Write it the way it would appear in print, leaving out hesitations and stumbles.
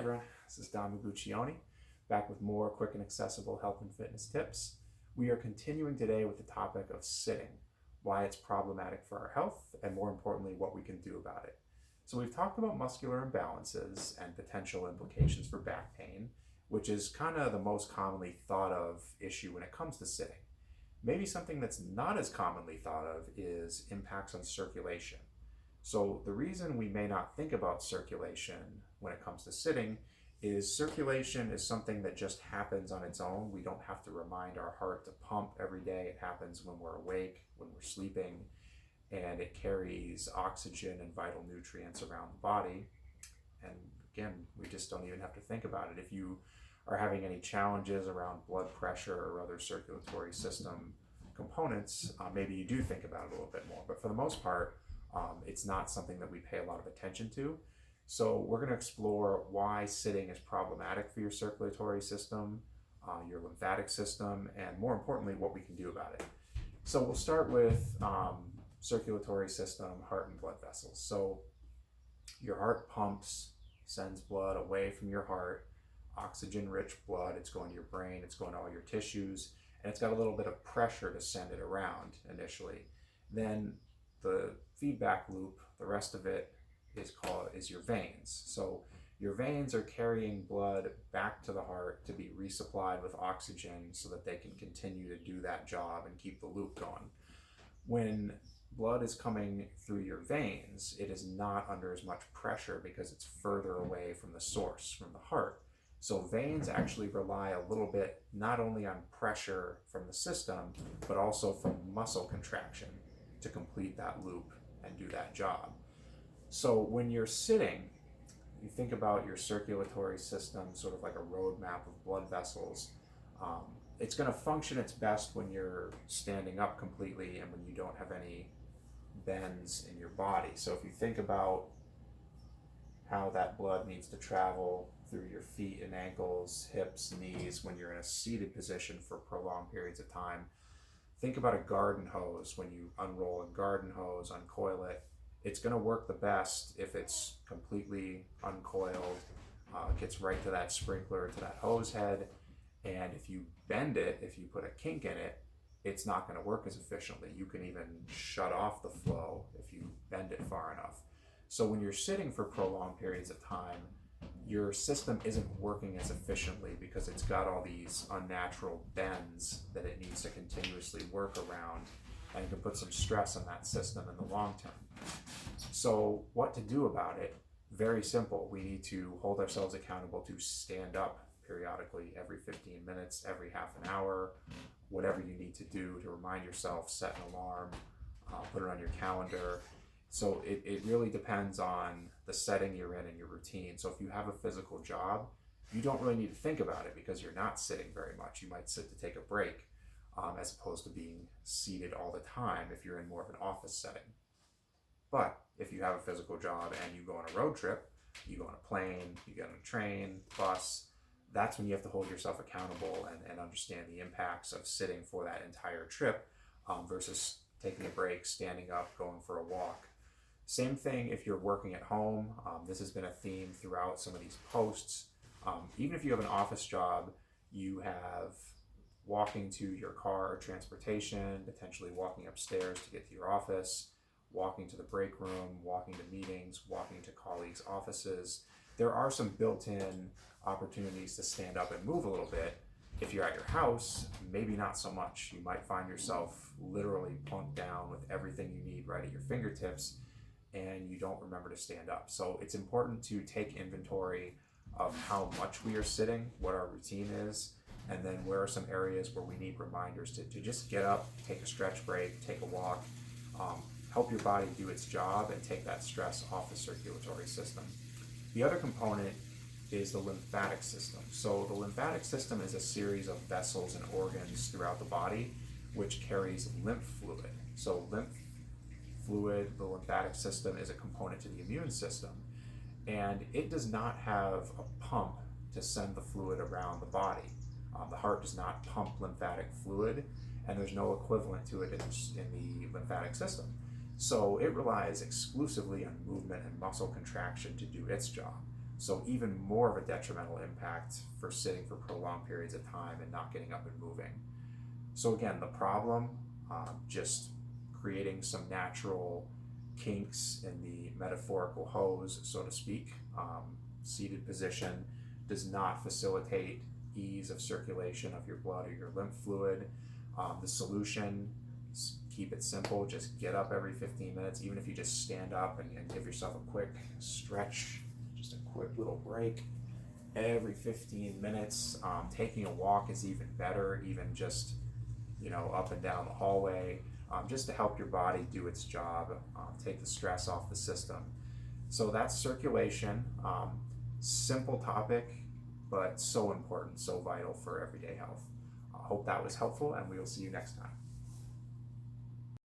everyone, this is Don Maguccioni, back with more quick and accessible health and fitness tips. We are continuing today with the topic of sitting, why it's problematic for our health, and more importantly, what we can do about it. So we've talked about muscular imbalances and potential implications for back pain, which is kind of the most commonly thought of issue when it comes to sitting. Maybe something that's not as commonly thought of is impacts on circulation. So the reason we may not think about circulation when it comes to sitting is circulation is something that just happens on its own. We don't have to remind our heart to pump every day. It happens when we're awake, when we're sleeping, and it carries oxygen and vital nutrients around the body. And again, we just don't even have to think about it. If you are having any challenges around blood pressure or other circulatory system components, maybe you do think about it a little bit more. But for the most part, it's not something that we pay a lot of attention to. So we're going to explore why sitting is problematic for your circulatory system, your lymphatic system, and more importantly, what we can do about it. So we'll start with circulatory system, heart and blood vessels. So your heart pumps, sends blood away from your heart, oxygen-rich blood. It's going to your brain, it's going to all your tissues, and it's got a little bit of pressure to send it around initially. Then the feedback loop, the rest of it is your veins. So your veins are carrying blood back to the heart to be resupplied with oxygen so that they can continue to do that job and keep the loop going. When blood is coming through your veins, it is not under as much pressure because it's further away from the source, from the heart. So veins actually rely a little bit not only on pressure from the system, but also from muscle contraction to complete that loop and do that job. So when you're sitting, you think about your circulatory system sort of like a roadmap of blood vessels. It's going to function its best when you're standing up completely and when you don't have any bends in your body. So if you think about how that blood needs to travel through your feet and ankles, hips, knees when you're in a seated position for prolonged periods of time, think about a garden hose. When you unroll a garden hose, uncoil it, it's going to work the best if it's completely uncoiled, gets right to that sprinkler, to that hose head. And if you bend it, if you put a kink in it, it's not going to work as efficiently. You can even shut off the flow if you bend it far enough. So when you're sitting for prolonged periods of time, your system isn't working as efficiently because it's got all these unnatural bends that it needs to continuously work around, and it can put some stress on that system in the long term. So what to do about it? Very simple. We need to hold ourselves accountable to stand up periodically, every 15 minutes, every half an hour, whatever you need to do to remind yourself, set an alarm, put it on your calendar. So it really depends on the setting you're in and your routine. So if you have a physical job, you don't really need to think about it because you're not sitting very much. You might sit to take a break as opposed to being seated all the time if you're in more of an office setting. But if you have a physical job and you go on a road trip, you go on a plane, you get on a train, bus, that's when you have to hold yourself accountable and understand the impacts of sitting for that entire trip versus taking a break, standing up, going for a walk. Same thing if you're working at home. This has been a theme throughout some of these posts. Even if you have an office job, you have walking to your car or transportation, potentially walking upstairs to get to your office, walking to the break room, walking to meetings, walking to colleagues' offices. There are some built-in opportunities to stand up and move a little bit. If you're at your house, maybe not so much. You might find yourself literally plunked down with everything you need right at your fingertips, and you don't remember to stand up. So it's important to take inventory of how much we are sitting, what our routine is, and then where are some areas where we need reminders to just get up, take a stretch break, take a walk, help your body do its job and take that stress off the circulatory system. The other component is the lymphatic system. So the lymphatic system is a series of vessels and organs throughout the body which carries lymph fluid. So lymph fluid, the lymphatic system, is a component to the immune system, and it does not have a pump to send the fluid around the body. The heart does not pump lymphatic fluid, and there's no equivalent to it in the lymphatic system. So it relies exclusively on movement and muscle contraction to do its job. So even more of a detrimental impact for sitting for prolonged periods of time and not getting up and moving. So again, the problem, just creating some natural kinks in the metaphorical hose, so to speak. Seated position does not facilitate ease of circulation of your blood or your lymph fluid. The solution, keep it simple, just get up every 15 minutes, even if you just stand up and give yourself a quick stretch, just a quick little break every 15 minutes. Taking a walk is even better, even just up and down the hallway, just to help your body do its job, take the stress off the system. So that's circulation. Simple topic, but so important, so vital for everyday health. I hope that was helpful, and we will see you next time.